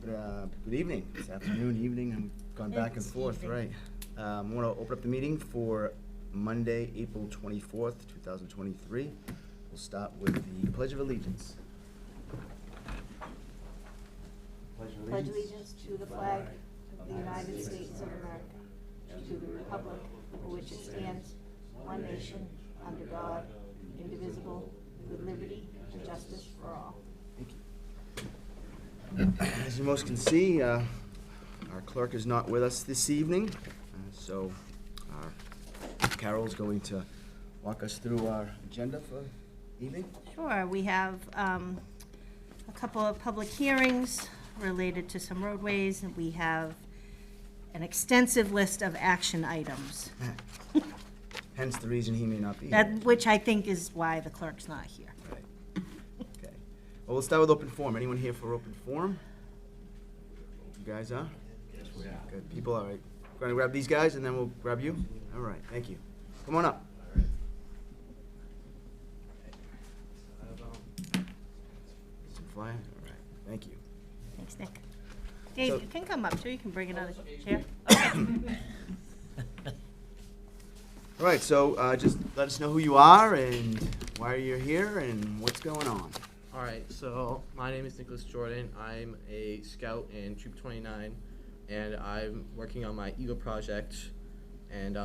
Good evening. It's afternoon, evening. I've gone back and It's forth, evening. right. I want to open up the meeting for Monday, April 24th, 2023. We'll start with the Pledge of Allegiance. Pledge allegiance to the flag of the United States of America, to the republic for which it stands, one nation, under God, indivisible, with liberty and justice for all. Thank you. As you most can see, our clerk is not with us this evening, so Carol's going to walk us through our agenda for evening. Sure, we have a couple of public hearings related to some roadways, and we have an extensive list of action items, Hence the reason he may not be here. that, which I think is why the clerk's not here. Right. Okay. Well, we'll start with open forum. Anyone here for open forum? You guys are? Yes, we are. Good people, all right. Going to grab these guys and then we'll grab you? All right, thank you. Come on up. Some fly? All right, thank you. Thanks, Nick. Dave, So- you can come up too, you can bring another chair. All right, so just let us know who you are and why you're here and what's going on. All right, so my name is Nicholas Jordan. I'm a scout in Troop 29, and I'm working on my Eagle project. And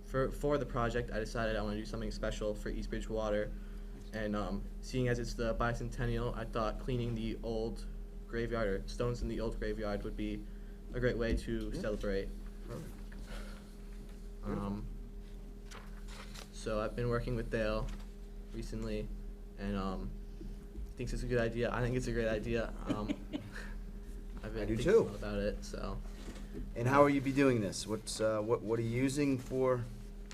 for the project, I decided I want to do something special for East Bridgewater. And seeing as it's the bicentennial, I thought cleaning the old graveyard or stones in the old graveyard would be a great way to celebrate. So I've been working with Dale recently, and thinks it's a good idea. I think it's a great idea. I've been I do thinking too. a lot about it. So And how will you be doing this? What are you using for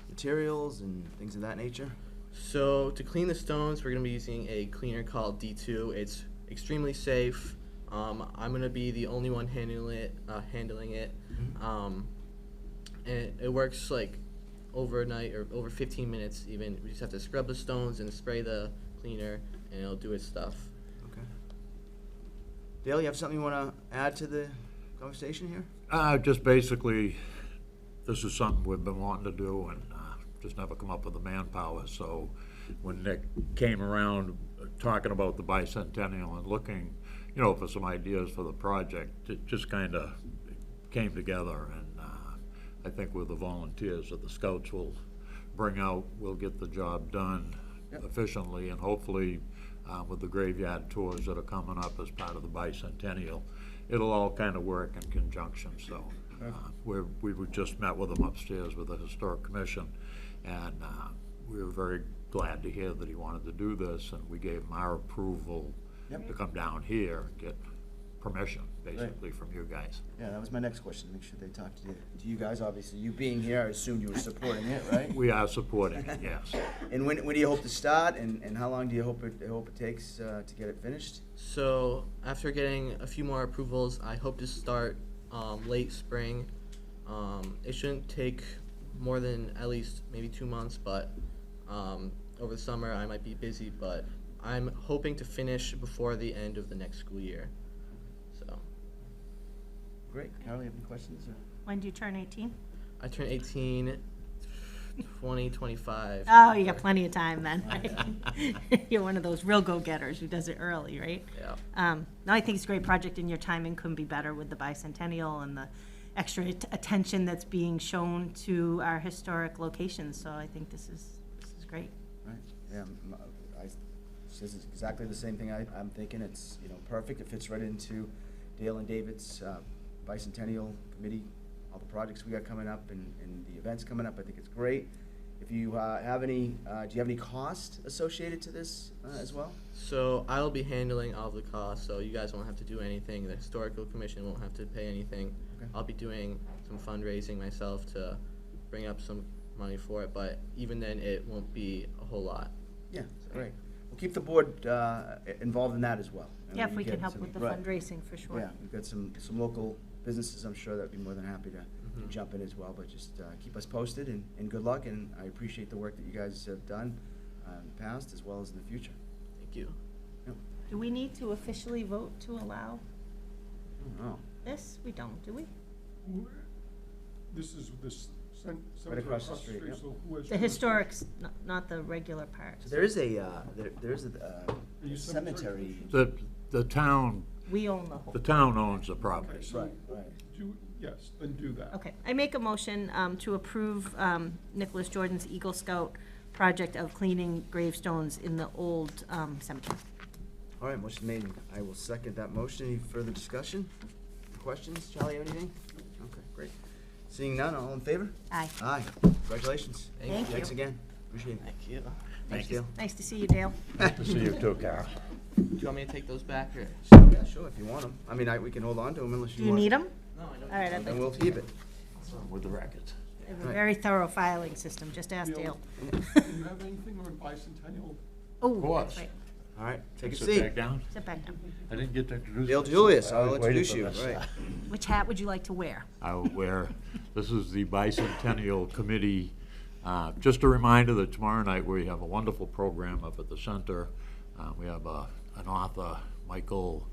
materials and things of that nature? So to clean the stones, we're gonna be using a cleaner called D2. It's extremely safe. I'm gonna be the only one handling it. And it works like overnight or over 15 minutes even. We just have to scrub the stones and spray the cleaner, and it'll do its stuff. Okay. Dale, you have something you want to add to the conversation here? Just basically, this is something we've been wanting to do and just never come up with the manpower. So when Nick came around talking about the bicentennial and looking, for some ideas for the project, it just kind of came together. And I think with the volunteers that the scouts will bring out, we'll get the job done efficiently, and hopefully with the graveyard tours that are coming up as part of the bicentennial, it'll all kind of work in conjunction. So we just met with him upstairs with the Historic Commission, and we were very glad to hear that he wanted to do this, and we gave him our approval to come down here and get permission, basically, from you guys. Yeah, that was my next question. Make sure they talk to you guys. Obviously, you being here, I assumed you were supporting it, right? We are supporting it, yes. And when do you hope to start, and how long do you hope it takes to get it finished? So after getting a few more approvals, I hope to start late spring. It shouldn't take more than at least maybe 2 months, but over the summer I might be busy, but I'm hoping to finish before the end of the next school year. So Great. Carol, you have any questions? Or? When do you turn 18? I turn 18 2025. Oh, you got plenty of time then, right? You're one of those real go-getters who does it early, right? Yeah. No, I think it's a great project, and your timing couldn't be better with the bicentennial and the extra attention that's being shown to our historic locations. So I think this is great. Right. Yeah. This is exactly the same thing I'm thinking. It's perfect. It fits right into Dale and David's bicentennial committee, all the projects we got coming up and the events coming up. I think it's great. If you have any, do you have any cost associated to this as well? So I'll be handling all of the costs, so you guys won't have to do anything. The Historical Commission won't have to pay anything. Okay. I'll be doing some fundraising myself to bring up some money for it, but even then it won't be a whole lot. Yeah, great. We'll keep the board involved in that as well. And Yeah, if we get can help some- with the right. fundraising, for sure. Yeah, we've got some local businesses, I'm sure, that'd be more than happy to jump in as well, but just keep us posted, and good luck, and I appreciate the work that you guys have done in the past as well as in the future. Thank you. Yep. Do we need to officially vote to allow Oh, this? We don't, do we? This is this Right across the street, yep. so who has The historics, not the regular part. so there is a, there's a you cemetery. The town We own the whole. The town owns the property. Right, right. Yes, then do that. Okay, I make a motion to approve Nicholas Jordan's Eagle Scout project of cleaning gravestones in the old cemetery. All right, motion made. I will second that motion. Any further discussion? Questions? Charlie, have anything? Okay, great. Seeing none, all in favor? Aye. Aye. Congratulations. Thank you. Thanks again. Appreciate it. Thank you. Thanks, Dale. Nice to see you, Dale. Good to see you too, Carol. Do you want me to take those back or? Yeah, sure, if you want them. I mean, we can hold on to them unless Do you you want. need them? No, I don't. All right, I'd Then like we'll to. keep it. With the records. They have a Right. very thorough filing system, just ask Dale. Do you have anything on bicentennial? Oh, Of course. that's right. All right, take a Sit seat. back down. Sit back down. I didn't get to introduce Dale myself. Julius, I was I'll waiting introduce for you, this. right. Which hat would you like to wear? I will wear, this is the Bicentennial Committee. Just a reminder that tomorrow night we have a wonderful program up at the center. We have an author, Michael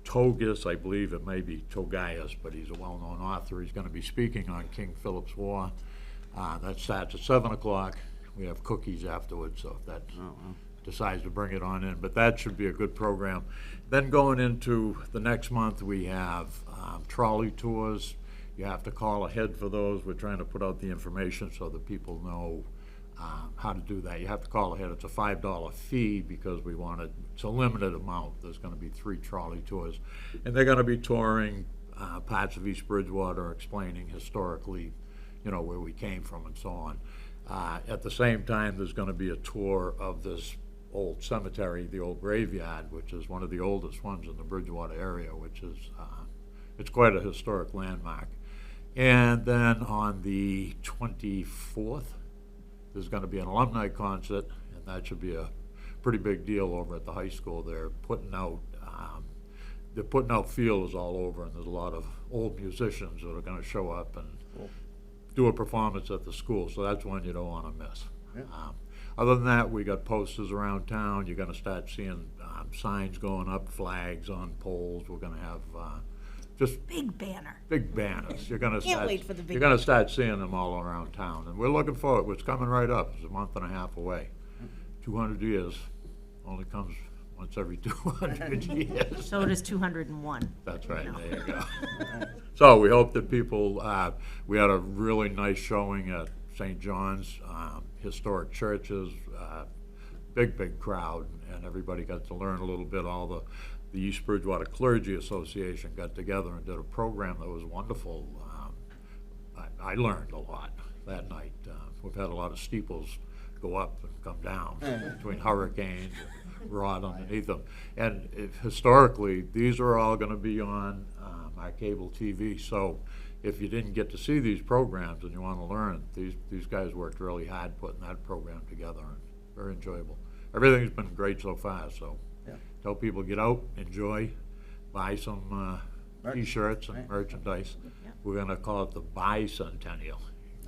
Togus, I believe it may be Togias, but he's a well-known author. He's going to be speaking on King Philip's War. That starts at 7 o'clock. We have cookies afterwards, so if that decides to bring it on in. But that should be a good program. Then going into the next month, we have trolley tours. You have to call ahead for those. We're trying to put out the information so that people know how to do that. You have to call ahead. It's a $5 fee because we want it, it's a limited amount. There's going to be 3 trolley tours. And they're going to be touring parts of East Bridgewater, explaining historically, where we came from and so on. At the same time, there's going to be a tour of this old cemetery, the old graveyard, which is one of the oldest ones in the Bridgewater area, which is, it's quite a historic landmark. And then on the 24th, there's going to be an alumni concert, and that should be a pretty big deal over at the high school. They're putting out feelers all over, and there's a lot of old musicians that are going to show up and do a performance at the school, so that's one you don't want to miss. Yeah. Other than that, we got posters around town. You're going to start seeing signs going up, flags on poles. We're going to have just Big banner. big banners. You're going to Can't start. wait for the big You're going to start seeing them all around town, and we're looking forward. It's coming right up. It's a month and a half away. 200 years only comes once every 200 years. So does 201. That's right, there you go. So we hope that people, we had a really nice showing at St. John's, historic churches, big crowd, and everybody got to learn a little bit. All the East Bridgewater Clergy Association got together and did a program that was wonderful. I learned a lot that night. We've had a lot of steeples go up and come down between hurricanes and rot underneath them. And historically, these are all going to be on our cable TV. So if you didn't get to see these programs and you want to learn, these guys worked really hard putting that program together, and very enjoyable. Everything's been great so far. So Yeah. tell people, get out, enjoy, buy some Merch. T-shirts and Right. merchandise. Yep. We're going to call it the Bicentennial.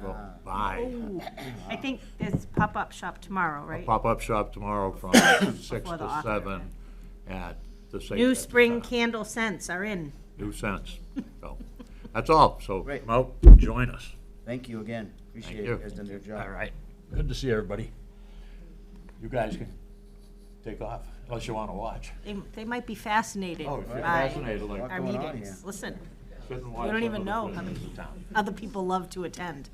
Go Ah. buy. Ooh, I think there's pop-up shop tomorrow, right? Pop-up shop tomorrow from 6 Before the to author 7 at the St. New Ed's spring Center. candle scents are in. New scents. So, that's all. So Great. come out, join us. Thank you again. Appreciate Thank it. you. You guys done a good job. All right. Good to see everybody. You guys can take off, unless you want to watch. They might be fascinated Oh, if you're by fascinated, like, our What's going on meetings. here? Listen, sit and we watch don't some even of the know how business many in town. other people love to attend.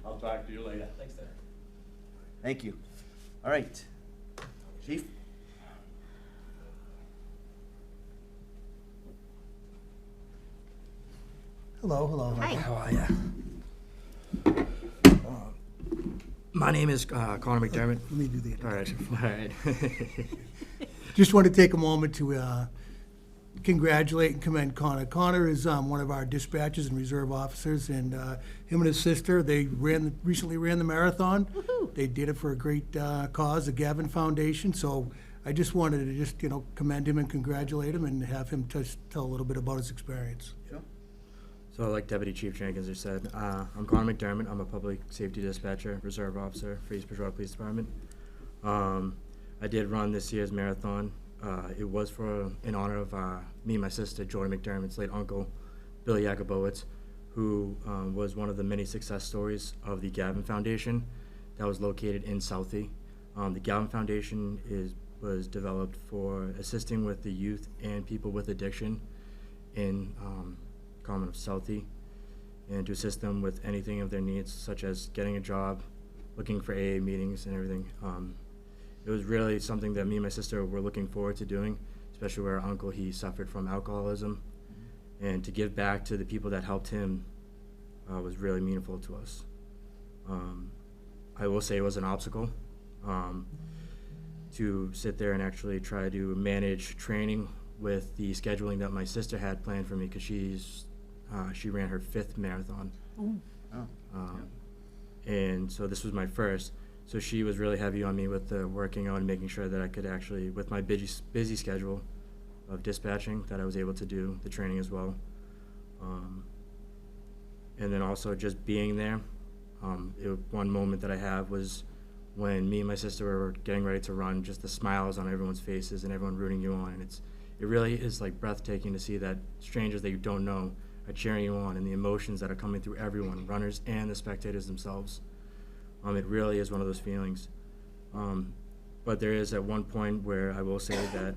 I'll talk to you later. Thanks, Dad. Thank you. All right. Chief? Hello. Hi. How are you? My name is Connor McDermott. Let me do the introduction. All right. Just want to take a moment to congratulate and commend Connor. Connor is one of our dispatchers and reserve officers, and him and his sister, they recently ran the marathon. Woohoo. They did it for a great cause, the Gavin Foundation. So I just wanted to commend him and congratulate him and have him just tell a little bit about his experience. Sure. So like Deputy Chief Jenkins just said, I'm Connor McDermott. I'm a public safety dispatcher, reserve officer for East Bridgewater Police Department. I did run this year's marathon It was in honor of me and my sister, Jordan McDermott's late uncle, Billy Yakubowicz, who was one of the many success stories of the Gavin Foundation that was located in Southie. The Gavin Foundation was developed for assisting with the youth and people with addiction in common of Southie, and to assist them with anything of their needs, such as getting a job, looking for AA meetings and everything. It was really something that me and my sister were looking forward to doing, especially where our uncle, he suffered from alcoholism, and to give back to the people that helped him was really meaningful to us. I will say it was an obstacle to sit there and actually try to manage training with the scheduling that my sister had planned for me, because she ran her 5th marathon. And so this was my first. So she was really heavy on me with the working out and making sure that I could actually, with my busy schedule of dispatching, that I was able to do the training as well. And then also just being there. One moment that I have was when me and my sister were getting ready to run, just the smiles on everyone's faces and everyone rooting you on. And it really is like breathtaking to see that strangers that you don't know are cheering you on, and the emotions that are coming through everyone, runners and the spectators themselves. It really is one of those feelings. But there is at one point where I will say that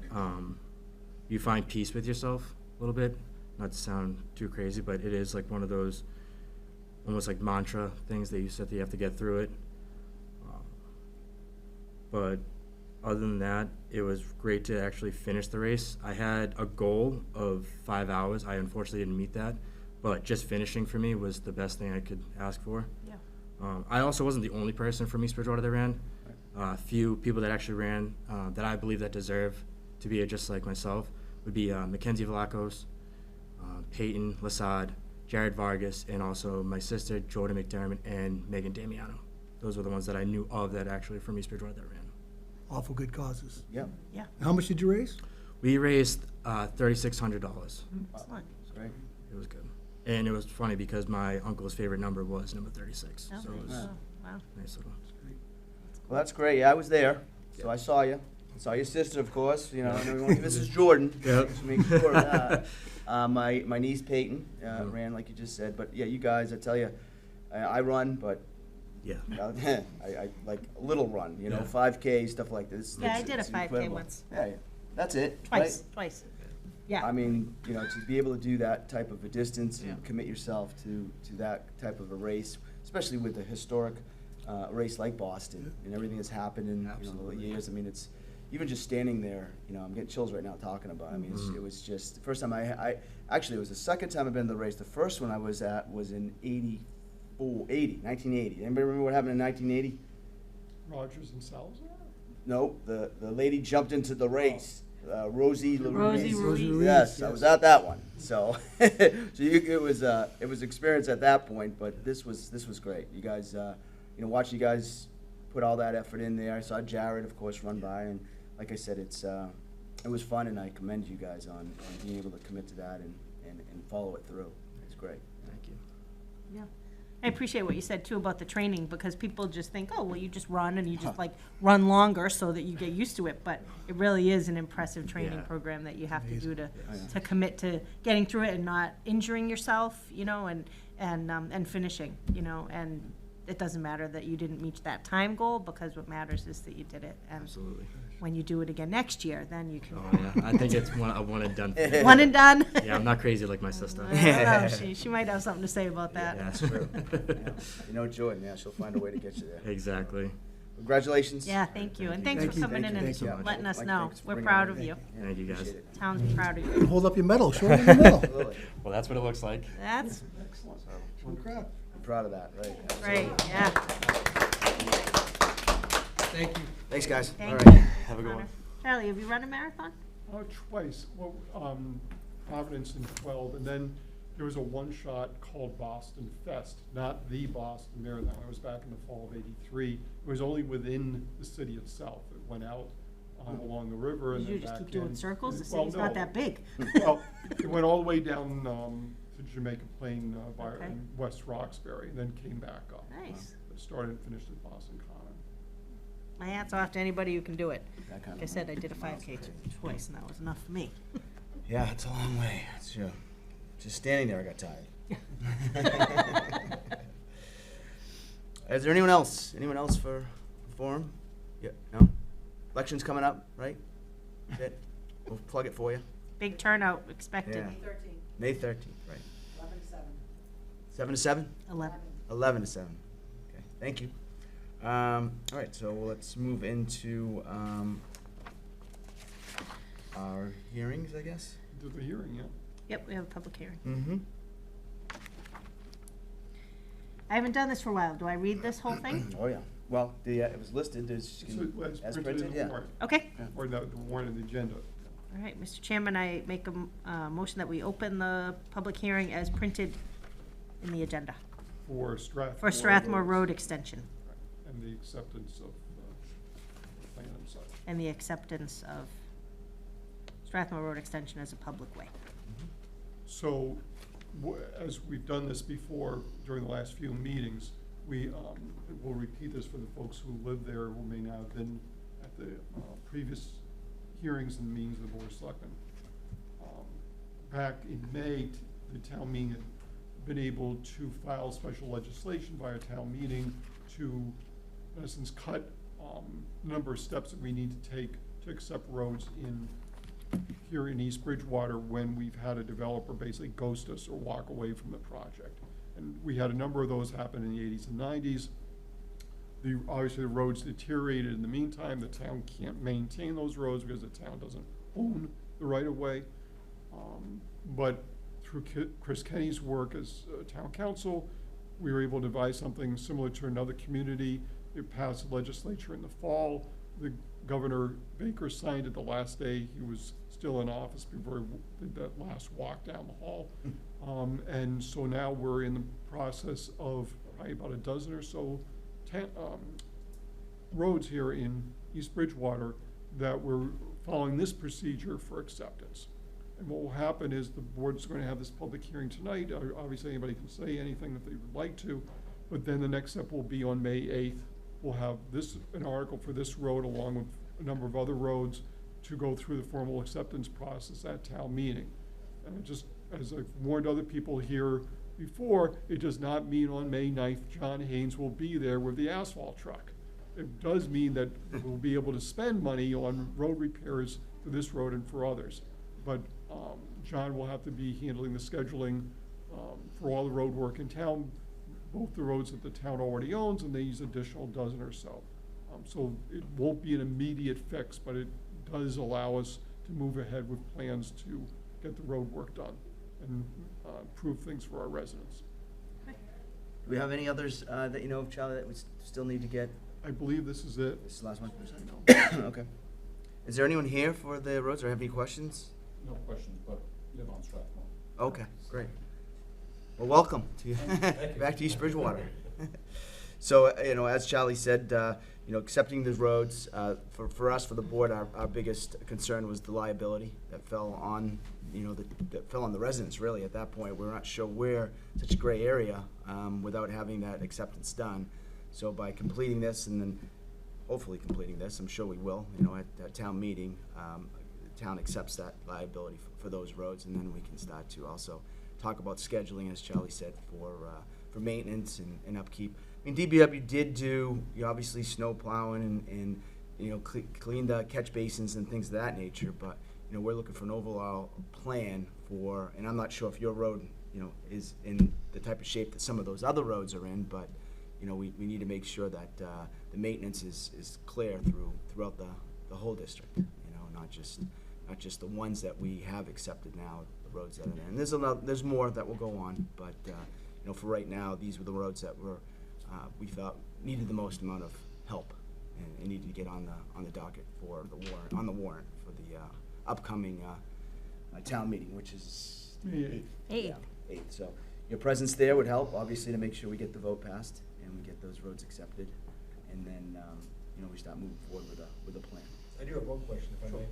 you find peace with yourself a little bit. Not to sound too crazy, but it is like one of those almost like mantra things that you said that you have to get through it. But other than that, it was great to actually finish the race. I had a goal of 5 hours. I unfortunately didn't meet that, but just finishing for me was the best thing I could ask for. Yeah. I also wasn't the only person from East Bridgewater that ran. A few people that actually ran that I believe that deserve to be just like myself would be Mackenzie Vlachos, Peyton Lasad, Jared Vargas, and also my sister, Jordan McDermott, and Megan Damiano. Those were the ones that I knew of that actually from East Bridgewater that ran. Awful good causes. Yep. Yeah. How much did you raise? We raised $3,600. Excellent. That's great. It was good. And it was funny because my uncle's favorite number was number 36. Oh, So it was oh, wow. nice little. Well, that's great. Yeah, I was there, so I saw you. I saw your sister, of course, you know, and everyone, Mrs. Jordan. Yep. Just make sure of that. My niece Peyton ran, like you just said. But yeah, you guys, I tell you, I run, but Yeah. I like a little run, you know, Yeah. 5K, stuff like this. Yeah, I It's- did a it's 5K incredible. once. Yeah, yeah. That's it. Twice. Right? Yeah. I mean, you know, to be able to do that type of a distance and Yeah. commit yourself to that type of a race, especially with a historic race like Boston and everything that's happened in the years. I mean, it's even just standing there. You know, I'm getting chills right now talking about it. I mean, it was just the first time I actually, it was the second time I've been to the race. The first one I was at was in 1980. Anybody remember what happened in 1980? Rogers and Salazar? No, the lady jumped into the race. Rosie Rosie Ruiz. Yes, I was at that one. So, it was experience at that point. But this was great. You guys, you know, watching you guys put all that effort in there. I saw Jared, of course, run by, and like I said, it was fun, and I commend you guys on being able to commit to that and follow it through. It's great. Thank you. Yeah. I appreciate what you said too about the training, because people just think, oh, well, you just run and you just like run longer so that you get used to it. But it really is an impressive training Yeah. program that you have to do to Yeah. commit to getting through it and not injuring yourself, you know, and finishing, you know, and it doesn't matter that you didn't meet that time goal, because what matters is that you did it. And Absolutely. when you do it again next year, then you can. Oh yeah, I think it's a one and done thing. One and done. Yeah, I'm not crazy like my sister. I don't know. She might have something to say about that. Yeah. That's true. Yeah. You know Jordan, yeah, she'll find a way to get you there. Exactly. Congratulations. Yeah, thank you, and thanks Thank for you, coming thank in you, and thank you. letting us Mike, know. thanks for We're bringing proud it of in. you. Yeah, Thank you, guys. appreciate it. Town's proud of you. Hold up your medal, show it in the middle. Absolutely. Well, that's what it looks like. That's Excellent. Congrats. I'm proud of that, right. great, absolutely. yeah. Thank you. Thanks, guys. Thank All you. right. Have a good one. Charlie, have you run a marathon? Twice. Well, Providence in 12, and then there was a one-shot called Boston Fest, not the Boston Marathon. I was back in the fall of '83. It was only within the city itself. It went out along the river and You then just back keep doing in. circles? The Well, city's not no. that big. Well, it went all the way down to Jamaica Plain by Okay. in West Roxbury, and then came back up. Nice. Started and finished at Boston Common. My hat's off to anybody who can do it. That kind Like I of- said, I did a 5K twice, and that was enough for me. Yeah, it's a long way. It's, just standing there, I got tired. Is there anyone else? Anyone else for forum? Yeah, no? Election's coming up, right? That's it. We'll plug it for you. Big turnout expected. Yeah. May 13th, right. 11 to 7. 7 to 7? 11. 11 to 7. Okay, thank you. All right, so let's move into our hearings, I guess. Did the hearing, yeah. Yep, we have a public hearing. Mm-hmm. I haven't done this for a while. Do I read this whole thing? Oh, yeah. Well, it was listed, there's, It's as printed in printed, the yeah. warrant, Okay. or the warrant and the agenda. All right, Mr. Chairman, I make a motion that we open the public hearing as printed in the agenda For Strathmore. for Strathmore Road extension And the acceptance of plan and such. and the acceptance of Strathmore Road extension as a public way. So, as we've done this before during the last few meetings, we will repeat this for the folks who live there who may not have been at the previous hearings and meetings of the Board of Selectmen. Back in May, the town meeting had been able to file special legislation by a town meeting to, in essence, cut the number of steps that we need to take to accept roads here in East Bridgewater when we've had a developer basically ghost us or walk away from the project. And we had a number of those happen in the 80s and 90s. Obviously, the roads deteriorated in the meantime. The town can't maintain those roads because the town doesn't own the right-of-way. But through Chris Kenny's work as town council, we were able to devise something similar to another community. It passed the legislature in the fall. The Governor Baker signed it the last day he was still in office before he did that last walk down the hall. And so now we're in the process of probably about a dozen or so roads here in East Bridgewater that we're following this procedure for acceptance. And what will happen is the board's going to have this public hearing tonight. Obviously, anybody can say anything that they would like to, but then the next step will be on May 8th. We'll have an article for this road along with a number of other roads to go through the formal acceptance process at town meeting. And just as I've warned other people here before, it does not mean on May 9th, John Haynes will be there with the asphalt truck. It does mean that we'll be able to spend money on road repairs for this road and for others. But John will have to be handling the scheduling for all the road work in town, both the roads that the town already owns and these additional dozen or so. So it won't be an immediate fix, but it does allow us to move ahead with plans to get the road work done and improve things for our residents. Do we have any others that you know of, Charlie, that we still need to get? I believe this is it. This is the last one? Okay. Is there anyone here for the roads or have any questions? No questions, but live on Strathmore. Okay, great. Well, welcome to Thank you. back to East Bridgewater. So, as Charlie said, accepting the roads, for us, for the board, our biggest concern was the liability that fell on, that fell on the residents, really, at that point. We're not sure where, such a gray area, without having that acceptance done. So by completing this and then hopefully completing this, I'm sure we will, at town meeting, the town accepts that liability for those roads, and then we can start to also talk about scheduling, as Charlie said, for maintenance and upkeep. I mean, DBW did do, obviously, snow plowing and clean the catch basins and things of that nature, but, we're looking for an overall plan and I'm not sure if your road, is in the type of shape that some of those other roads are in, but, we need to make sure that the maintenance is clear throughout the whole district, not just the ones that we have accepted now, the roads that are there. And there's more that will go on, but, for right now, these were the roads that we thought needed the most amount of help and needed to get on the docket for the warrant for the upcoming town meeting, which is May 8th. 8th. So your presence there would help, obviously, to make sure we get the vote passed and we get those roads accepted, and then we start moving forward with a plan. I do have one question, if I may.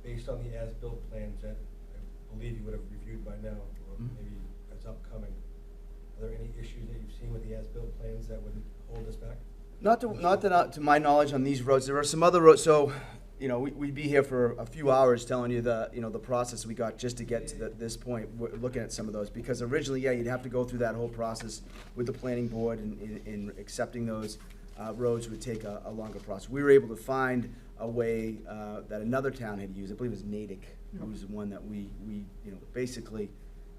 Based on the as-built plans that I believe you would have reviewed by now, or maybe that's upcoming, are there any issues that you've seen with the as-built plans that would hold us back? Not to my knowledge on these roads. There are some other roads, so, we'd be here for a few hours telling you the process we got just to get to this point, looking at some of those. Because originally, yeah, you'd have to go through that whole process with the planning board, and in accepting those roads would take a longer process. We were able to find a way that another town had used. I believe it was Natick, who was the one that we basically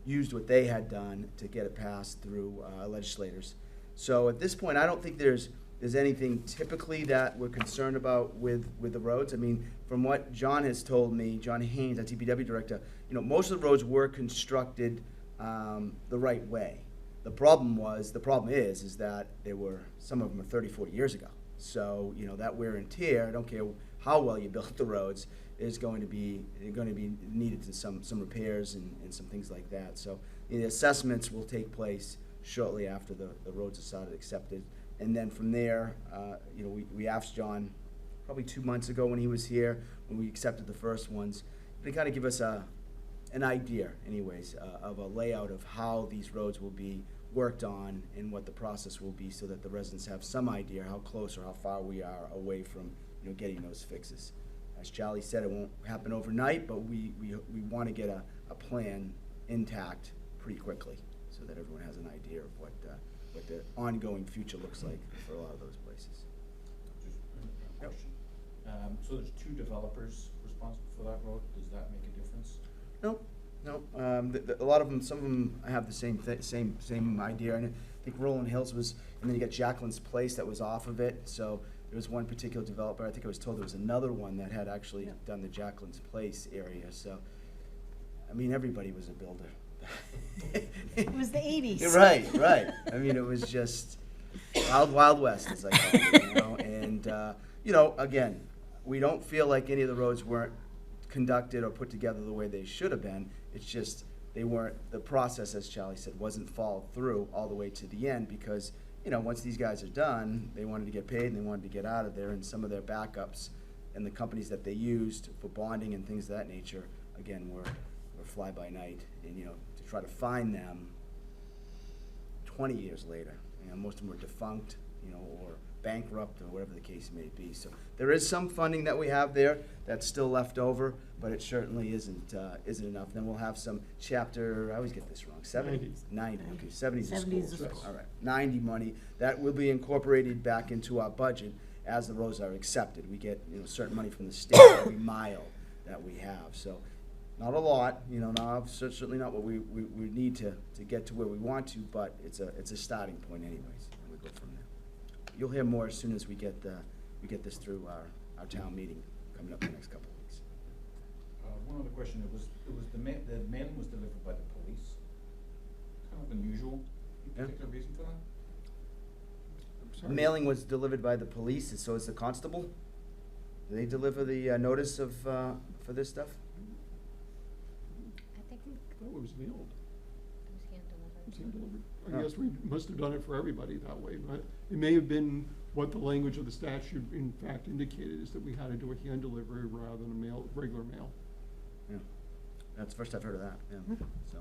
used what they had done to get it passed through legislators. So at this point, I don't think there's anything typically that we're concerned about with the roads. I mean, from what John has told me, John Haynes, our DPW director, most of the roads were constructed the right way. The problem is that some of them are 30, 40 years ago. So, that wear and tear, I don't care how well you built the roads, is going to be needed to some repairs and some things like that. So the assessments will take place shortly after the roads are started accepted. And then from there, we asked John probably 2 months ago when he was here, when we accepted the first ones, to kind of give us an idea, anyways, of a layout of how these roads will be worked on and what the process will be, so that the residents have some idea how close or how far we are away from getting those fixes. As Charlie said, it won't happen overnight, but we want to get a plan intact pretty quickly, so that everyone has an idea of what the ongoing future looks like for a lot of those places. Just a question. So there's 2 developers responsible for that road. Does that make a difference? No. A lot of them, some of them have the same idea. And I think Rolling Hills was, and then you got Jacqueline's Place that was off of it. So there was one particular developer. I think I was told there was another one that had actually done the Jacqueline's Place area. So, I mean, everybody was a builder. It was the 80s. Right. I mean, it was just Wild West, as I call it, And, again, we don't feel like any of the roads weren't conducted or put together the way they should have been. It's just the process, as Charlie said, wasn't followed through all the way to the end, because, once these guys are done, they wanted to get paid and they wanted to get out of there, and some of their backups and the companies that they used for bonding and things of that nature, again, were fly by night. And, to try to find them 20 years later, most of them were defunct, or bankrupt, or whatever the case may be. So there is some funding that we have there that's still left over, but it certainly isn't enough. Then we'll have some chapter, I always get this wrong, 70s? 90, okay, 70s of 70s of schools. schools. All right, 90 money, that will be incorporated back into our budget as the roads are accepted. We get, certain money from the state every mile that we have. So not a lot, certainly not what we need to get to where we want to, but it's a starting point anyways, and we go from there. You'll hear more as soon as we get this through our town meeting coming up in the next couple of weeks. One other question. It was the mailing was delivered by the police. Kind of unusual. Any particular reason for that? I'm sorry. Mailing was delivered by the police, and so is the constable. Do they deliver the notice of for this stuff? I think I thought it was mailed. it was hand It was delivered. hand delivered. Oh. I guess we must have done it for everybody that way, but it may have been what the language of the statute in fact indicated, is that we had to do a hand delivery rather than regular mail. Yeah, that's the first I've heard of that. Yeah, Mhm. so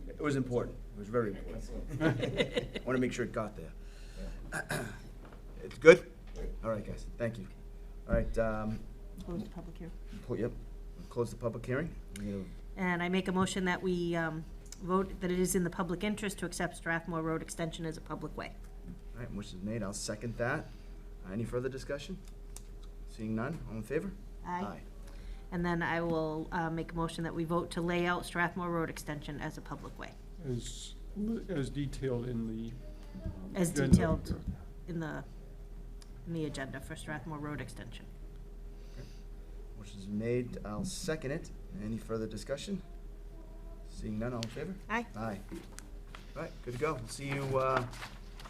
it was important. It was very important. I want to make sure it got there. It's good. All right, guys. Thank you. All right. Close the public hearing. Yep. Close the public hearing. We're gonna- And I make a motion that we vote that it is in the public interest to accept Strathmore Road Extension as a public way. All right, motion's made. I'll second that. Any further discussion? Seeing none, all in favor? Aye. And then I will make a motion that we vote to lay out Strathmore Road Extension as a public way, As detailed in the. as agenda. detailed in the agenda for Strathmore Road Extension. Motion's made. I'll second it. Any further discussion? Seeing none, all in favor? Aye. Aye. All right, good to go. We'll see you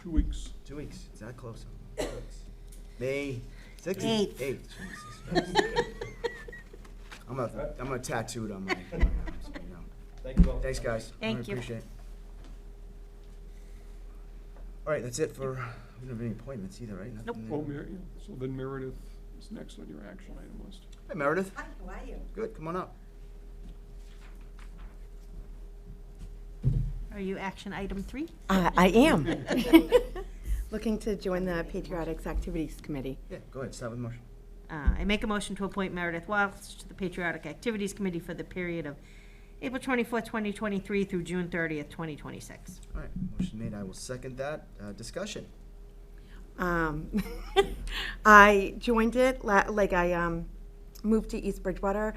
2 weeks. 2 weeks. Is that close? May 6th? Eighth. 8th. Jesus Christ. I'm gonna tattoo it on my arm, so you know. Thank you all. Thanks, guys. Thank I you. appreciate it. All right, that's it for, we don't have any appointments either, right? Nope. Nothing Oh, there. so then Meredith is next on your action item list. Hi, Meredith. Hi, how are you? Good, come on up. Are you action item 3? I am. looking to join the Patriotics Activities Committee. Yeah, go ahead, start with the motion. I make a motion to appoint Meredith Welch to the Patriotic Activities Committee for the period of April 24th, 2023 through June 30th, 2026. All right, motion made, I will second that. Discussion. I joined it, I moved to East Bridgewater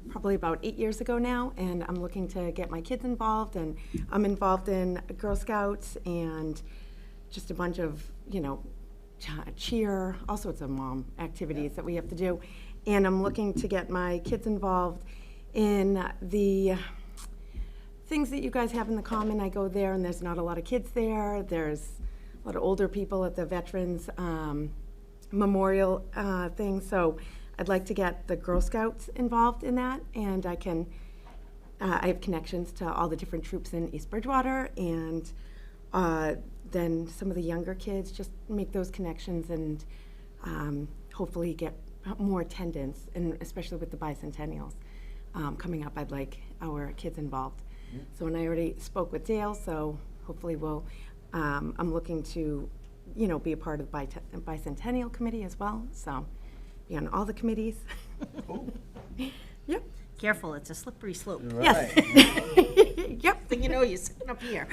probably about 8 years ago now, and I'm looking to get my kids involved, and I'm involved in Girl Scouts and just a bunch of, cheer, all sorts of mom activities that we have to do. And I'm looking to get my kids involved in the things that you guys have in the common. I go there and there's not a lot of kids there. There's a lot of older people at the Veterans Memorial thing. So I'd like to get the Girl Scouts involved in that, and I have connections to all the different troops in East Bridgewater, and then some of the younger kids, just make those connections and hopefully get more attendance, and especially with the bicentennials coming up, I'd like our kids involved. Yeah. So, and I already spoke with Dale, so hopefully I'm looking to, be a part of the bicentennial committee as well, so be on all the committees. Cool. Yep. Careful, it's a slippery slope. Yes. Right. Yep. Thing you know, you're sitting up here.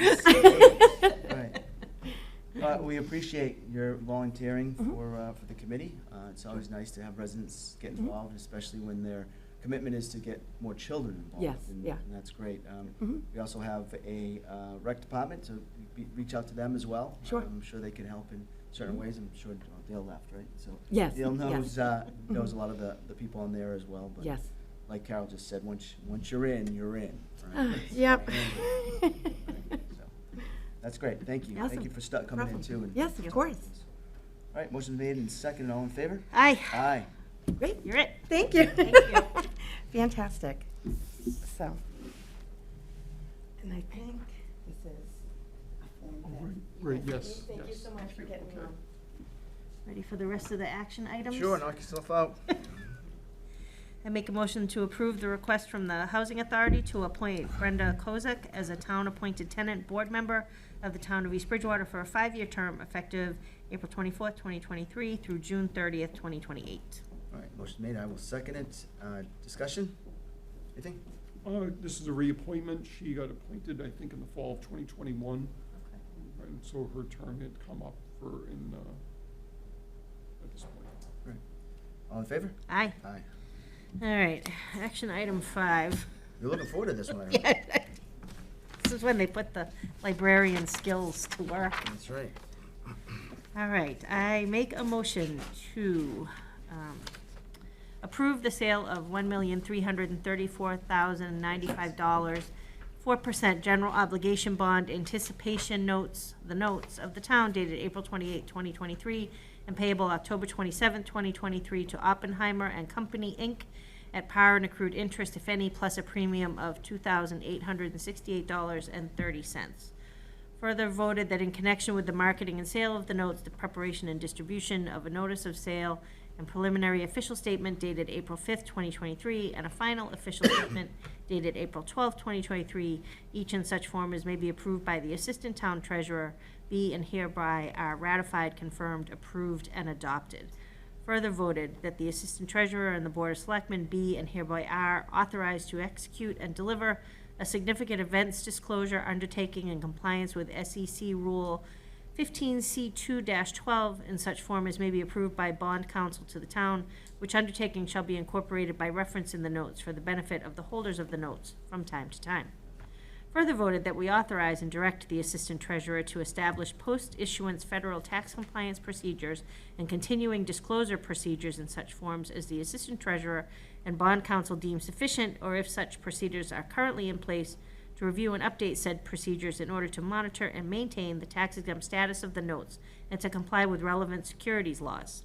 Right. We appreciate your volunteering for the committee. It's always nice to have residents get involved, especially when their commitment is to get more children involved. Yes, yeah. And that's great. We also have a rec department, so reach out to them as well. Sure. I'm sure they can help in certain ways. I'm sure Dale left, right? So Yes, Dale knows, yes. knows a lot of the people on there as well. But Yes. like Carol just said, once you're in, you're in. Right? Yep. Right, so, that's great. Thank you. Thank Awesome. you for coming in Problem. too. And Yes, of course. All right, motion made and second. All in favor? Aye, Aye. Great. you're it. Thank you. Thank you. Fantastic. So, and I think this is a form that. Right, yes, Thank you yes. so much for getting me Okay. on. Ready for the rest of the action items? Sure, knock yourself out. I make a motion to approve the request from the Housing Authority to appoint Brenda Kozak as a town-appointed tenant board member of the town of East Bridgewater for a 5-year term effective April 24th, 2023 through June 30th, 2028. All right, motion made. I will second it. Discussion? Anything? This is a reappointment. She got appointed, I think, in the fall of 2021. And so her term had come up at this point. All right. All in favor? Aye. Aye. All right, action item 5. You're looking forward to this one, I heard. Yeah, this is when they put the librarian skills to work. That's right. All right, I make a motion to approve the sale of $1,334,095, 4% general obligation bond anticipation notes, the notes of the town dated April 28, 2023, and payable October 27, 2023 to Oppenheimer and Company, Inc., at par and accrued interest, if any, plus a premium of $2,868.30. Further voted that in connection with the marketing and sale of the notes, the preparation and distribution of a notice of sale and preliminary official statement dated April 5th, 2023, and a final official statement dated April 12th, 2023, each in such form as may be approved by the Assistant Town Treasurer, be and hereby are ratified, confirmed, approved, and adopted. Further voted that the Assistant Treasurer and the Board of Selectmen be and hereby are authorized to execute and deliver a significant events disclosure undertaking in compliance with SEC Rule 15C2-12 in such form as may be approved by bond counsel to the town, which undertaking shall be incorporated by reference in the notes for the benefit of the holders of the notes from time to time. Further voted that we authorize and direct the Assistant Treasurer to establish post-issuance federal tax compliance procedures and continuing disclosure procedures in such forms as the Assistant Treasurer and bond counsel deem sufficient, or if such procedures are currently in place, to review and update said procedures in order to monitor and maintain the tax-exempt status of the notes and to comply with relevant securities laws.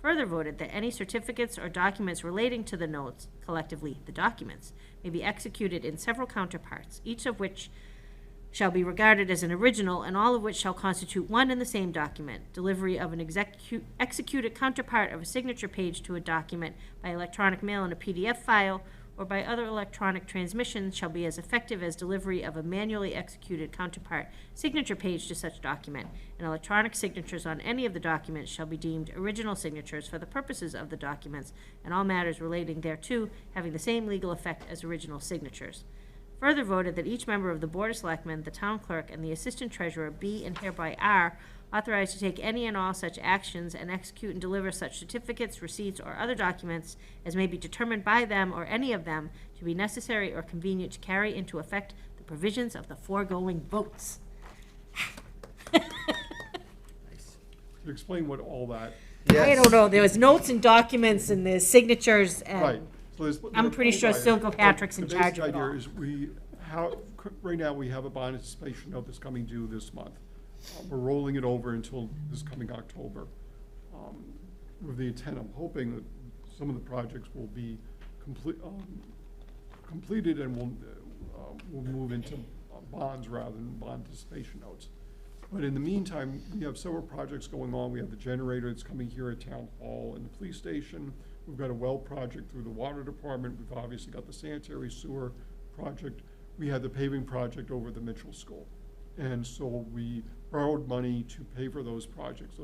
Further voted that any certificates or documents relating to the notes, collectively the documents, may be executed in several counterparts, each of which shall be regarded as an original and all of which shall constitute one and the same document. Delivery of an executed counterpart of a signature page to a document by electronic mail in a PDF file or by other electronic transmission shall be as effective as delivery of a manually executed counterpart signature page to such document, and electronic signatures on any of the documents shall be deemed original signatures for the purposes of the documents, and all matters relating thereto having the same legal effect as original signatures. Further voted that each member of the Board of Selectmen, the town clerk, and the assistant treasurer be and hereby are authorized to take any and all such actions and execute and deliver such certificates, receipts, or other documents as may be determined by them or any of them to be necessary or convenient to carry into effect the provisions of the foregoing votes. Nice. To explain what all that, I don't know, there was notes and documents and there's signatures right. and, So there's- I'm pretty sure Silco Patrick's in charge of it all. The basic idea is right now, we have a bond anticipation note that's coming due this month. We're rolling it over until this coming October. With the intent, I'm hoping that some of the projects will be completed and we'll move into bonds rather than bond anticipation notes. But in the meantime, we have several projects going on. We have the generator that's coming here at Town Hall and the police station. We've got a well project through the water department. We've obviously got the sanitary sewer project. We had the paving project over the Mitchell School. And so we borrowed money to pay for those projects.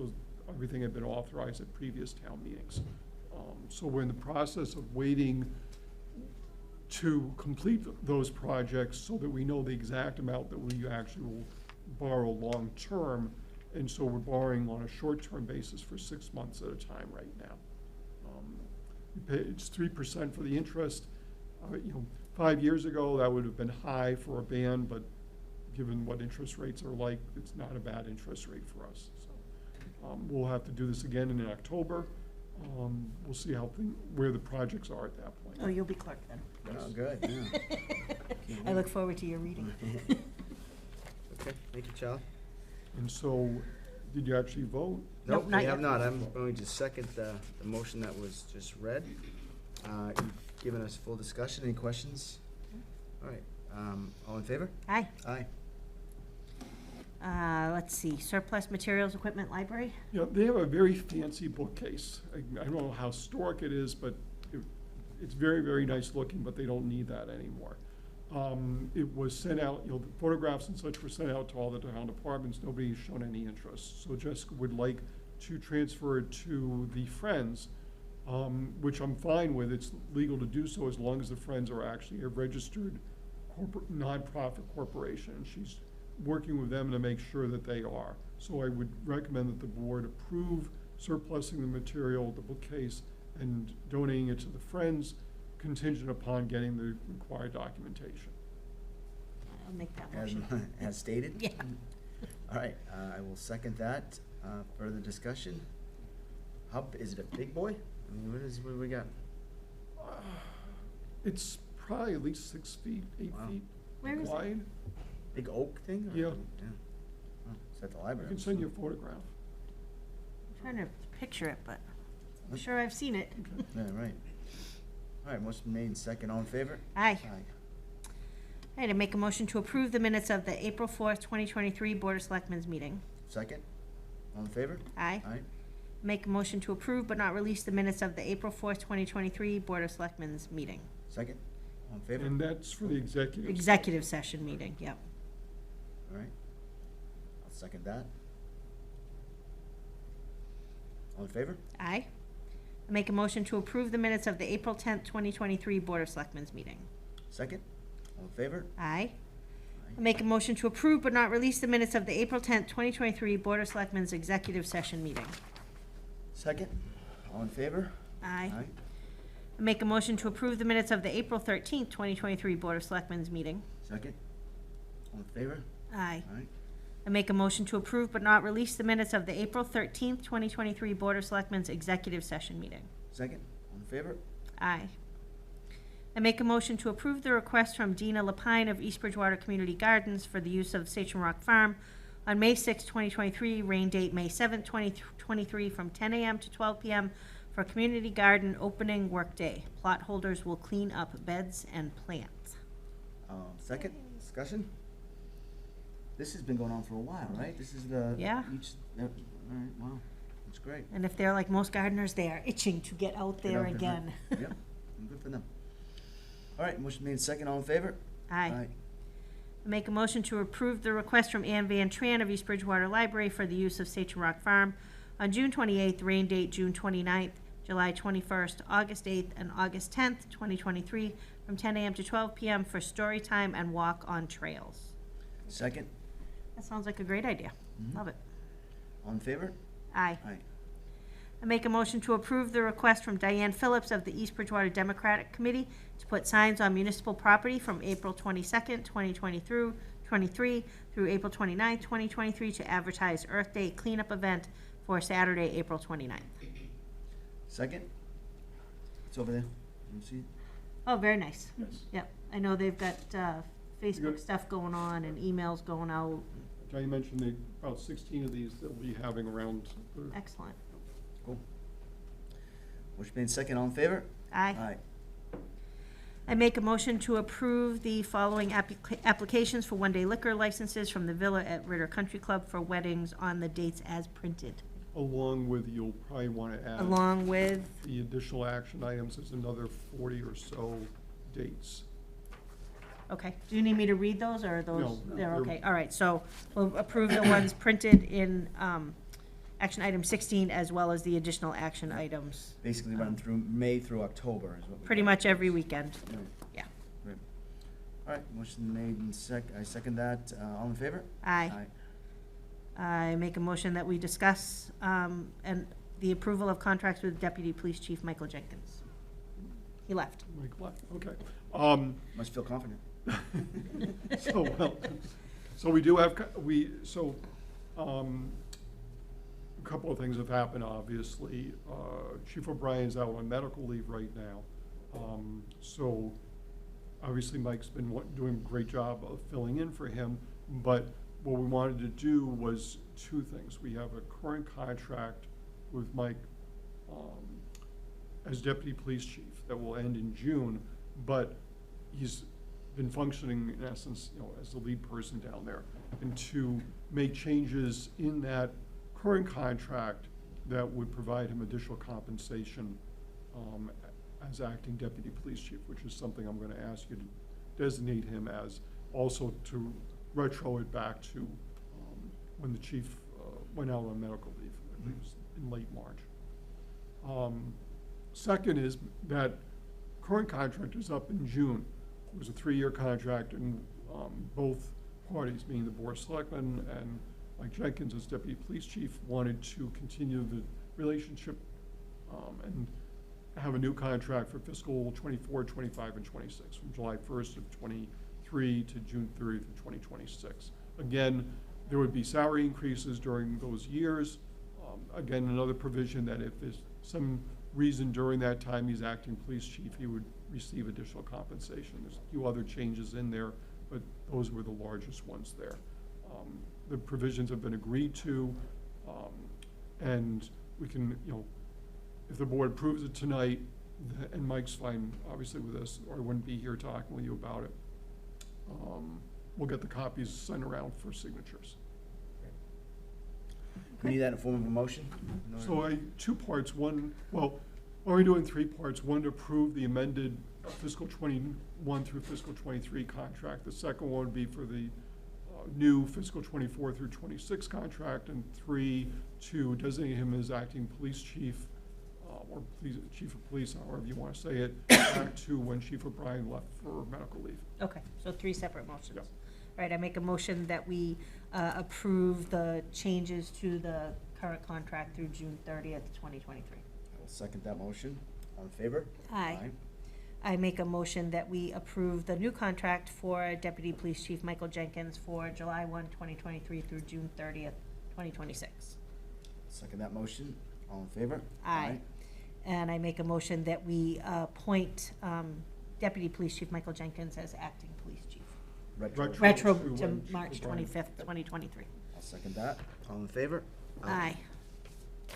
Everything had been authorized at previous town meetings. So we're in the process of waiting to complete those projects so that we know the exact amount that we actually will borrow long-term. And so we're borrowing on a short-term basis for 6 months at a time right now. It's 3% for the interest. 5 years ago, that would have been high for a band, but given what interest rates are like, it's not a bad interest rate for us. So we'll have to do this again in October. We'll see where the projects are at that point. Oh, you'll be clerk then. Oh, good, yeah. I look forward to your reading. Okay, thank you, Charlie. And so, did you actually vote? Nope, Nope, not we have yet. not. I'm going to second the motion that was just read. You've given us full discussion. Any questions? All right, all in favor? Aye. Aye. Let's see, surplus materials, equipment, library? They have a very fancy bookcase. I don't know how historic it is, but it's very, very nice looking, but they don't need that anymore. It was sent out, the photographs and such were sent out to all the town departments. Nobody's shown any interest. So Jessica would like to transfer it to the Friends, which I'm fine with. It's legal to do so as long as the Friends are actually a registered nonprofit corporation. And she's working with them to make sure that they are. So I would recommend that the board approve surplusing the material, the bookcase, and donating it to the Friends, contingent upon getting the required documentation. I'll make that As, motion. as stated? Yeah. All right, I will second that. Further discussion? Is it a big boy? I mean, what do we got? It's probably at least 6 feet, 8 Wow. feet Where is it? wide. Big oak thing? or- Yeah. Oh, it's at the I library. can send you a photograph. I'm trying to picture it, but I'm sure I've seen it. Yeah, right. All right, motion made, second, all in favor? Aye. All right, I make a motion to approve the minutes of the April 4th, 2023 Board of Selectmen's meeting. Second, all in favor? Aye. Aye. Make a motion to approve but not release the minutes of the April 4th, 2023 Board of Selectmen's meeting. Second, all in favor? And that's for the executive. Executive session meeting, yep. All right. I'll second that. All in favor? Aye. I make a motion to approve the minutes of the April 10th, 2023 Board of Selectmen's meeting. Second, all in favor? Aye. I make a motion to approve but not release the minutes of the April 10th, 2023 Board of Selectmen's executive session meeting. Second, all in favor? Aye. I make a motion to approve the minutes of the April 13th, 2023 Board of Selectmen's meeting. Second, all in favor? Aye. Aye. I make a motion to approve but not release the minutes of the April 13th, 2023 Board of Selectmen's executive session meeting. Second, all in favor? Aye. I make a motion to approve the request from Dina Lapine of East Bridgewater Community Gardens for the use of Sachem Rock Farm on May 6, 2023, rain date May 7, 2023, from 10 a.m. to 12 p.m. for Community Garden Opening Workday. Plot holders will clean up beds and plants. Second, discussion? This has been going on for a while, right? This is the. Yeah. All right, wow, that's great. And if they're like most gardeners, they are itching to get out there Get out there, again. right. Yep, good for them. All right, motion made second, all in favor? Aye. Make a motion to approve the request from Ann Van Tran of East Bridgewater Library for the use of Sachem Rock Farm on June 28th, rain date June 29th, July 21st, August 8th, and August 10th, 2023, from 10 a.m. to 12 p.m. for story time and walk on trails. Second, That sounds like a great idea. Love it. all in favor? Aye. Aye. I make a motion to approve the request from Diane Phillips of the East Bridgewater Democratic Committee to put signs on municipal property from April 22nd, 2023 through April 29th, 2023 to advertise Earth Day cleanup event for Saturday, April 29th. Second? It's over there. You see it? Oh, very nice. Yes. Yep, I know they've got Facebook Good. stuff going on and emails going out. Johnny mentioned about 16 of these they'll be having around. Excellent. Cool. Motion made second, all in favor? Aye. Aye. I make a motion to approve the following applications for one-day liquor licenses from the Villa at Ritter Country Club for weddings on the dates as printed. Along with, you'll probably want to add. Along with, The additional action items is another 40 or so dates. okay, do you need me to read those, or are those, No, they're they're- okay? All right, so we'll approve the ones printed in action item 16, as well as the additional action items, Basically run through May through October is what we pretty got. much every weekend. Right. Yeah. Right. All right, motion made and I second that. All in favor? Aye. I make a motion that we discuss and the approval of contracts with Deputy Police Chief Michael Jenkins. He left. Mike left, okay. Must feel confident. So we do have, a couple of things have happened, obviously. Chief O'Brien's out on medical leave right now. So obviously Mike's been doing a great job of filling in for him, but what we wanted to do was two things. We have a current contract with Mike as Deputy Police Chief that will end in June, but he's been functioning in essence, as the lead person down there. And to make changes in that current contract that would provide him additional compensation as acting Deputy Police Chief, which is something I'm gonna ask you to designate him as, also to retro it back to when the chief went out on medical leave, I believe it was in late March. Second is that current contract is up in June. It was a 3-year contract, and both parties, meaning the Board of Selectmen and Mike Jenkins as Deputy Police Chief, wanted to continue the relationship and have a new contract for fiscal 24, 25, and 26, from July 1st of 23 to June 30th of 2026. Again, there would be salary increases during those years. Again, another provision that if there's some reason during that time he's acting police chief, he would receive additional compensation. There's a few other changes in there, but those were the largest ones there. The provisions have been agreed to, and we can, if the board approves it tonight, and Mike's fine, obviously, with this, or I wouldn't be here talking with you about it, we'll get the copies sent around for signatures. We need that in the form of a motion? So two parts, one, well, we're doing 3 parts. One, to approve the amended fiscal 21 through fiscal 23 contract. The second one would be for the new fiscal 24 through 26 contract, and 3, to designate him as acting police chief, or chief of police, however you want to say it, back to when Chief O'Brien left for medical leave. Okay, so 3 separate motions. Yep. All right, I make a motion that we approve the changes to the current contract through June 30th, 2023. I will second that motion. All in favor? Aye. I make a motion that we approve the new contract for Deputy Police Chief Michael Jenkins for July 1, 2023 through June 30th, 2026. Second that motion. All in favor? Aye. And I make a motion that we appoint Deputy Police Chief Michael Jenkins as acting police chief. Retro. Retro to to when Chief March O'Brien- 25th, 2023. I'll second that. All in favor? Aye.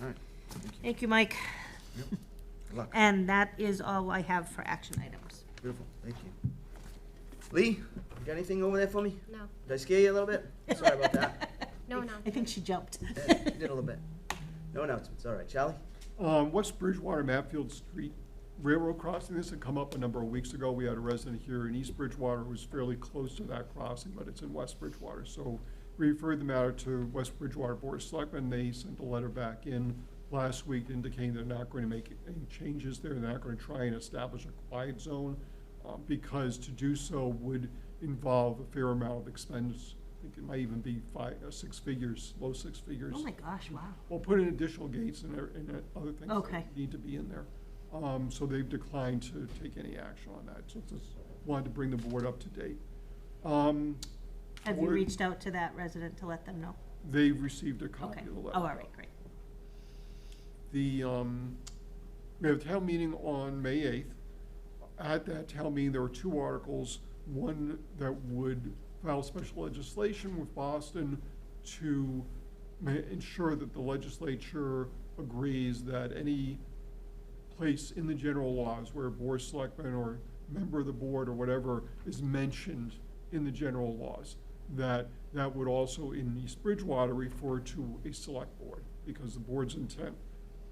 All right. Thank you. Thank you, Mike. Yep. Good luck. And that is all I have for action items. Beautiful. Thank you. Lee, you got anything over there for me? No. Did I scare you a little bit? Sorry about that. No. I think she jumped. Yeah, you did a little bit. No announcements. All right. Charlie? What's Bridgewater Matfield Street railroad crossing. This had come up a number of weeks ago. We had a resident here in East Bridgewater who was fairly close to that crossing, but it's in West Bridgewater. So we referred the matter to West Bridgewater Board of Selectmen. They sent a letter back in last week indicating they're not going to make any changes there. They're not going to try and establish a quiet zone because to do so would involve a fair amount of expense. I think it might even be six figures, low six figures. Oh my gosh, wow. We'll put in additional gates and other things Okay. that need to be in there. So they've declined to take any action on that. So just wanted to bring the board up to date. Have you reached out to that resident to let them know? They've received a copy Okay. of the Oh, letter. all right, great. We have a town meeting on May 8th. At that town meeting, there were two articles. One that would file special legislation with Boston to ensure that the legislature agrees that any place in the general laws where a board of selectmen or member of the board or whatever is mentioned in the general laws, that would also in East Bridgewater refer to a select board, because the board's intent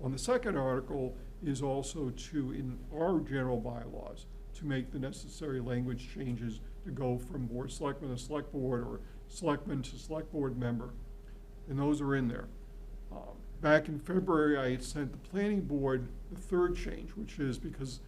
on the second article is also to, in our general bylaws, to make the necessary language changes to go from board of selectmen to select board or selectmen to select board member. And those are in there. Back in February, I had sent the planning board the third change, which is because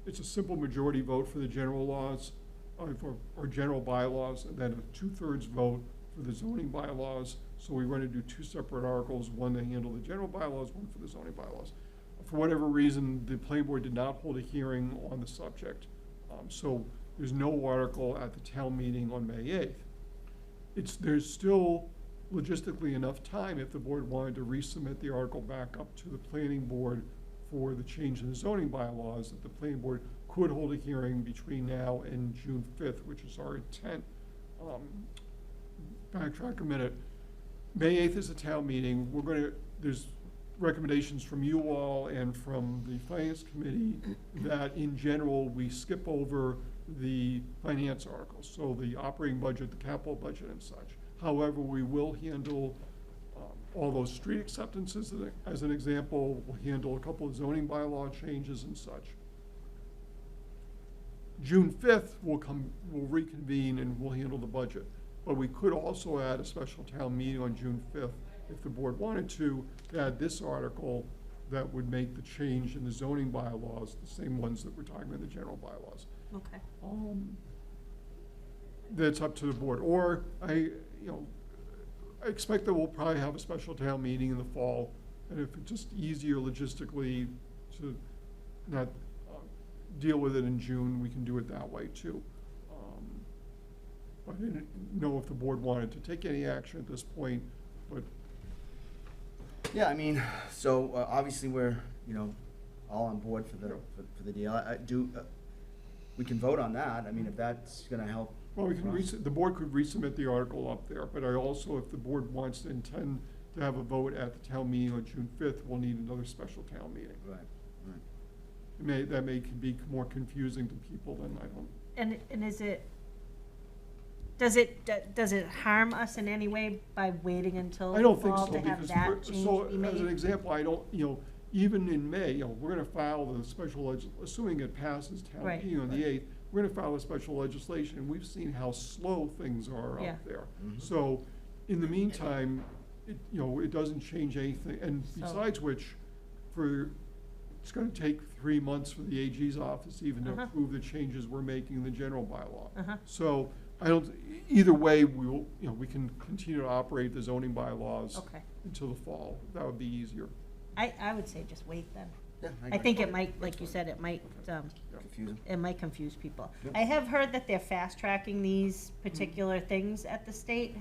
it's a simple majority vote for the general laws, or general bylaws, and then a 2/3 vote for the zoning bylaws. So we want to do two separate articles, one to handle the general bylaws, one for the zoning bylaws. For whatever reason, the planning board did not hold a hearing on the subject. So there's no article at the town meeting on May 8th. There's still logistically enough time if the board wanted to resubmit the article back up to the planning board for the change in the zoning bylaws, that the planning board could hold a hearing between now and June 5th, which is our intent. Backtrack a minute. May 8th is a town meeting. There's recommendations from you all and from the finance committee that in general, we skip over the finance articles. So the operating budget, the capital budget and such. However, we will handle all those street acceptances as an example. We'll handle a couple of zoning bylaw changes and such. June 5th, we'll reconvene and we'll handle the budget. But we could also add a special town meeting on June 5th if the board wanted to add this article that would make the change in the zoning bylaws, the same ones that we're talking about in the general bylaws. Okay. That's up to the board. Or I expect that we'll probably have a special town meeting in the fall. And if it's just easier logistically to not deal with it in June, we can do it that way too. I didn't know if the board wanted to take any action at this point, but. Yeah, I mean, so obviously we're, all on board for the deal. I do, we can vote on that. I mean, if that's gonna help. Well, the board could resubmit the article up there, but I also, if the board wants to intend to have a vote at the town meeting on June 5th, we'll need another special town meeting. Right. That may be more confusing to people than I don't. And does it harm us in any way by waiting until I don't think fall so, to have because, that change so, be as an made? example, I don't, even in May, we're gonna file the special assuming it passes town Right. meeting on the 8th, we're gonna file a special legislation. We've seen how slow things are Yeah. out there. Mhm. So, in the meantime, it doesn't change anything, and So- besides which, it's gonna take 3 months for the AG's office even to Uh-huh. approve the changes we're making in the general bylaw. Uh-huh. So, either way, we can continue to operate the zoning bylaws Okay. until the fall. That would be easier. I would say just wait then. Yeah, I think it might, like you said, it might confuse people. Yep. I have heard that they're fast-tracking these particular things at the state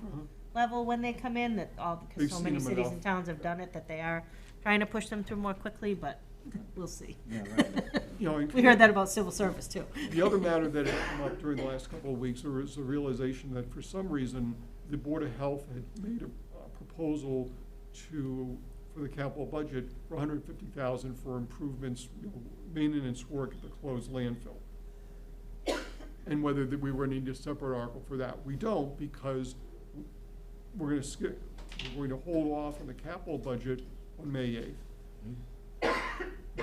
level when they come in, that because We've so seen many them cities enough. and towns have done it, that they are trying to push them through more quickly, but we'll see. Yeah, right. We heard that about civil service too. The other matter that had come up during the last couple of weeks, there was a realization that for some reason, the Board of Health had made a proposal for the capital budget for $150,000 for improvements, maintenance work at the closed landfill. And whether we were going to need a separate article for that. We don't, because we're going to hold off on the capital budget on May 8th.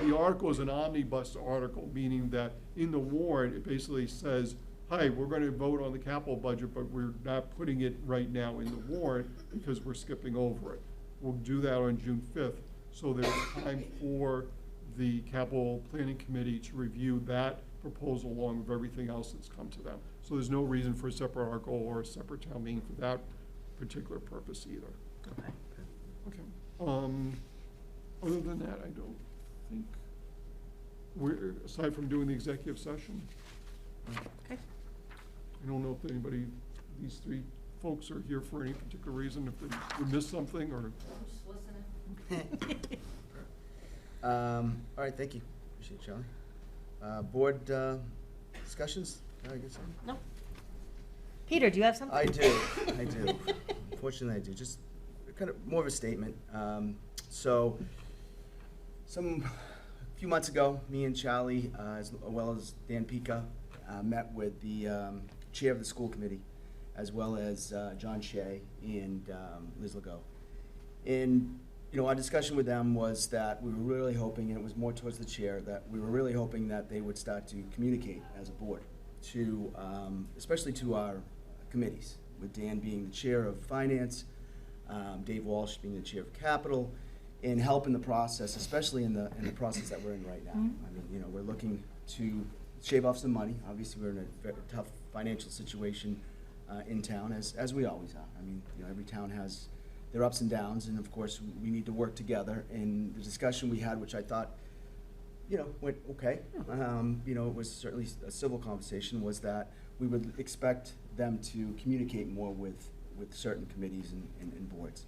the article is an omnibus article, meaning that in the warrant, it basically says, hi, we're gonna vote on the capital budget, but we're not putting it right now in the warrant because we're skipping over it. We'll do that on June 5th, so there's time for the capital planning committee to review that proposal along with everything else that's come to them. So there's no reason for a separate article or a separate town meeting for that particular purpose either. Okay. Okay. Other than that, I don't think, aside from doing the executive session, Okay. I don't know if anybody, these three folks are here for any particular reason, if we missed something, or, All right, thank you. Appreciate it, Charlie. Board discussions? I guess so. No. Peter, do you have something? I do. Fortunately, I do. Just kind of more of a statement. So, a few months ago, me and Charlie, as well as Dan Pica, met with the chair of the school committee, as well as John Shea and Liz Legault. And, you know, our discussion with them was that we were really hoping, and it was more towards the chair, that we were really hoping that they would start to communicate as a board to, especially to our committees, with Dan being the chair of finance, Dave Walsh being the chair of capital, and help in the process, especially in the process that we're in right now. I mean, you know, we're looking to shave off some money. Obviously, we're in a very tough financial situation in town, as we always are. I mean, you know, every town has their ups and downs, and of course, we need to work together. And the discussion we had, which I thought, you know, went okay. You know, it was certainly a civil conversation, was that we would expect them to communicate more with certain committees and boards.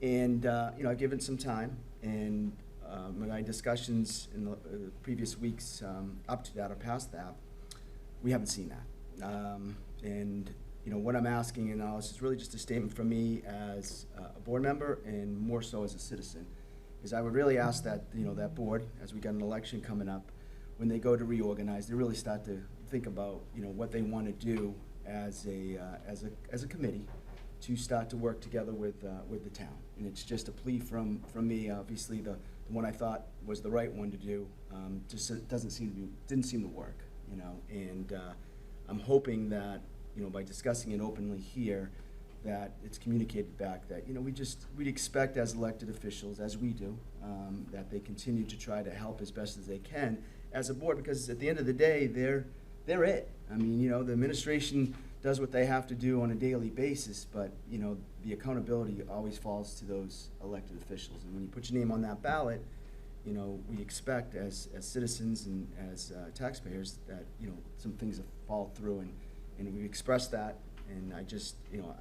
And, you know, I've given some time, and my discussions in the previous weeks up to that or past that, we haven't seen that. And, you know, what I'm asking, and this is really just a statement from me as a board member and more so as a citizen, is I would really ask that, you know, that board, as we got an election coming up, when they go to reorganize, they really start to think about, you know, what they want to do as a committee to start to work together with the town. And it's just a plea from me. Obviously, the one I thought was the right one to do just didn't seem to work, you know. And I'm hoping that, you know, by discussing it openly here, that it's communicated back that, you know, we'd expect as elected officials, as we do, that they continue to try to help as best as they can as a board, because at the end of the day, they're it. I mean, you know, the administration does what they have to do on a daily basis, but, you know, the accountability always falls to those elected officials. And when you put your name on that ballot, you know, we expect as citizens and as taxpayers that, you know, some things have fallen through, and we express that. And I just, you know,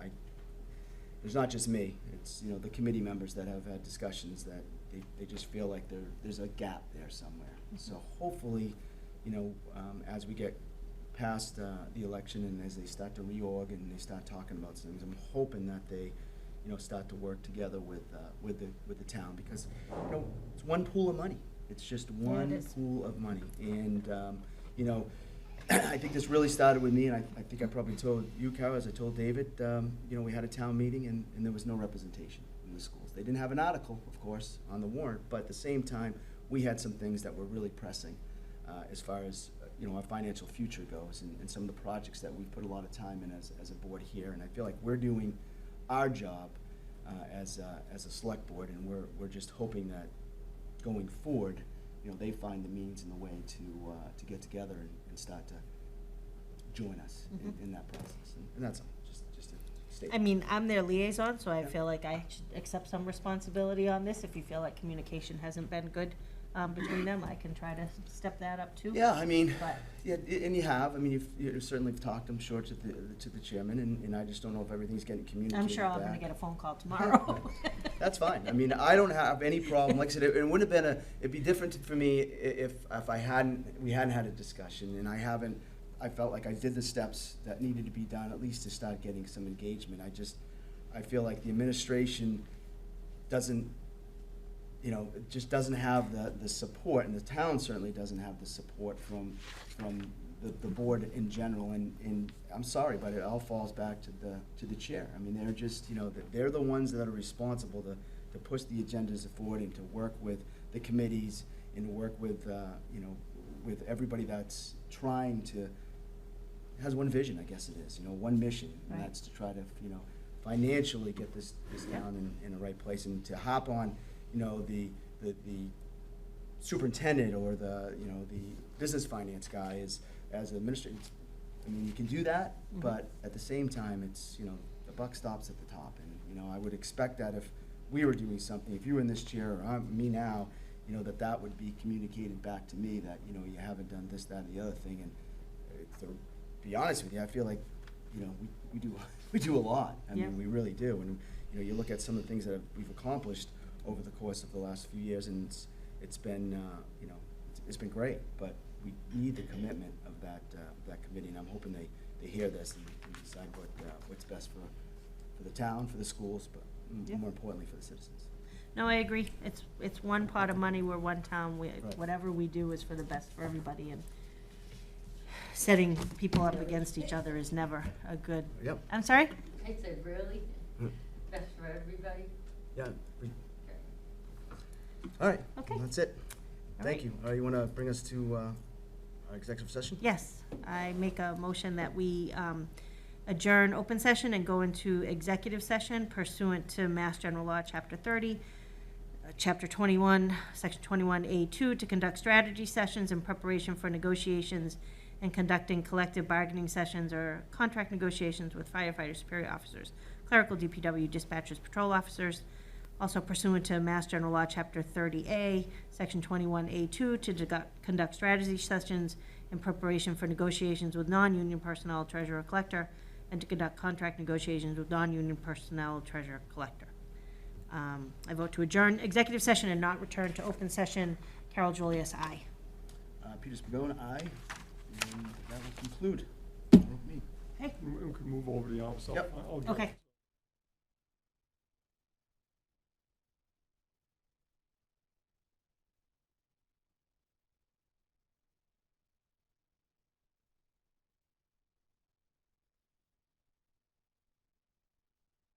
there's not just me, it's, you know, the committee members that have had discussions that they just feel like there's a gap there somewhere. So hopefully, you know, as we get past the election and as they start to reorg and they start talking about things, I'm hoping that they, you know, start to work together with the town, because, you know, it's one pool of money. It's just one pool of money. And, you know, I think this really started with me, and I think I probably told you, Carol, as I told David, you know, we had a town meeting and there was no representation in the schools. They didn't have an article, of course, on the warrant, but at the same time, we had some things that were really pressing as far as, you know, our financial future goes, and some of the projects that we've put a lot of time in as a board here. And I feel like we're doing our job as a select board, and we're just hoping that going forward, you know, they find the means and the way to get together and start to join us in that process. And that's all, just a statement. I mean, I'm their liaison, so I feel like I should accept some responsibility on this. If you feel like communication hasn't been good between them, I can try to step that up too. Yeah, I mean, But- yeah, and you have. I mean, you certainly have talked, I'm sure, to the chairman, and I just don't know if everything's getting communicated I'm sure I'm gonna back. get a phone call tomorrow. That's fine. I mean, I don't have any problem. Like I said, it would have been it'd be different for me if we hadn't had a discussion, and I felt like I did the steps that needed to be done, at least to start getting some engagement. I feel like the administration doesn't, you know, it just doesn't have the support, and the town certainly doesn't have the support from the board in general. And I'm sorry, but it all falls back to the chair. I mean, they're just, you know, they're the ones that are responsible to push the agendas forward and to work with the committees and work with, you know, with everybody that's trying to, has one vision, I guess it is, you know, one mission, and Right. that's to try to, you know, financially get this down in the right place, and to hop on, you know, the superintendent or the, you know, the business finance guy as administrator. I mean, you can do that, but at the same time, it's, you know, the buck stops at the top, and, you know, I would expect that if we were doing something, if you were in this chair, or me now, you know, that would be communicated back to me, that, you know, you haven't done this, that, and the other thing, and to be honest with you, I feel like, you know, we do a lot. I Yeah. mean, we really do, and, you know, you look at some of the things that we've accomplished over the course of the last few years, and it's been, you know, it's been great, but we need the commitment of that committee, and I'm hoping they hear this and decide what's best for the town, for the schools, but Yeah. more importantly, for the citizens. No, I agree. It's one pot of money, we're one town, Right. whatever we do is for the best for everybody, and setting people up against each other is never a good. Yep. I'm sorry? I said, really? Mm. Best for everybody? Yeah. All right. Okay. Well, that's it. All Thank right. you. You want to bring us to our executive session? Yes, I make a motion that we adjourn open session and go into executive session pursuant to Mass General Law, Chapter 30, Chapter 21, Section 21A2, to conduct strategy sessions in preparation for negotiations and conducting collective bargaining sessions or contract negotiations with firefighters, superior officers, clerical DPW dispatchers, patrol officers. Also pursuant to Mass General Law, Chapter 30A, Section 21A2, to conduct strategy sessions in preparation for negotiations with non-union personnel, treasurer, collector, and to conduct contract negotiations with non-union personnel, treasurer, collector. I vote to adjourn executive session and not return to open session. Carol Julius, aye. Peter Spagone, aye. And that will conclude. Me. Okay. We can move over to the office. Yep. I'll get- Okay.